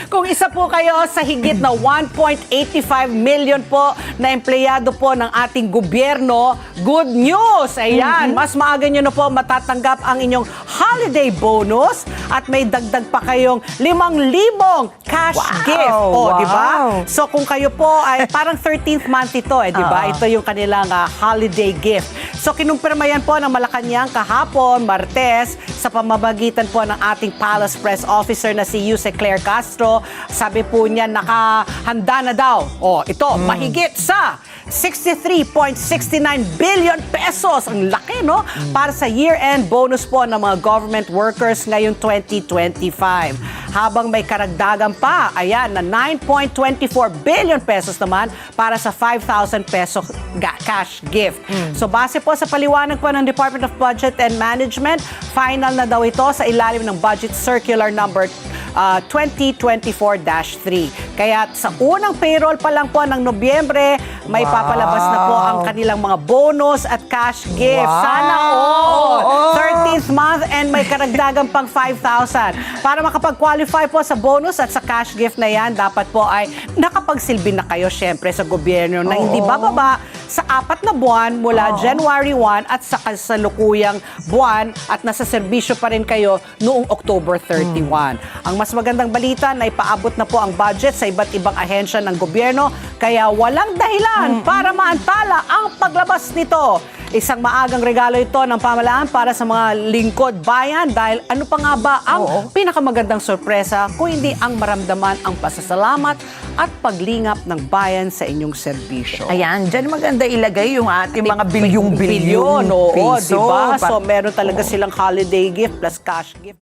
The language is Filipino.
Kung isa po kayo sa higit na 1.85 million po na empleyado po ng ating gobyerno, good news! Ayan, mas maaga nyo na po matatanggap ang inyong holiday bonus at may dagdag pa kayong 5,000 cash gift. O, di ba? So kung kayo po ay parang 13th month ito, di ba? Ito yung kanilang holiday gift. So kinumpirma yan po ng Malacanang kahapon, Martes, sa pamamagitan po ng ating Palace Press Officer na si Yuse Claire Castro. Sabi po niya, nakahanda na daw. Ito, mahigit sa 63.69 billion pesos. Ang laki, no? Para sa year-end bonus po ng mga government workers ngayong 2025. Habang may karagdagan pa, ayan, na 9.24 billion pesos naman para sa 5,000 peso cash gift. So base po sa paliwanag po ng Department of Budget and Management, final na daw ito sa ilalim ng Budget Circular number 2024-3. Kaya sa unang payroll pa lang po ng Nobyembre, may papalabas na po ang kanilang mga bonus at cash gift. Sana all! 13th month and may karagdagan pang 5,000. Para makapag-qualify po sa bonus at sa cash gift na yan, dapat po ay nakapagsilbi na kayo syempre sa gobyerno na hindi bababa sa 4 na buwan mula January 1 at sa kasalukuyang buwan at nasa serbisyo pa rin kayo noong October 31. Ang mas magandang balita na ipaabot na po ang budget sa iba't ibang ahensya ng gobyerno kaya walang dahilan para maantala ang paglabas nito. Isang maagang regalo ito ng pamahalaan para sa mga lingkod bayan dahil ano pa nga ba ang pinakamagandang sorpresa kung hindi ang maramdaman ang pasasalamat at paglingap ng bayan sa inyong serbisyo. Ayan, dyan maganda ilagay yung ating mga bilyong-bilyon piso. Diba? So meron talaga silang holiday gift plus cash gift.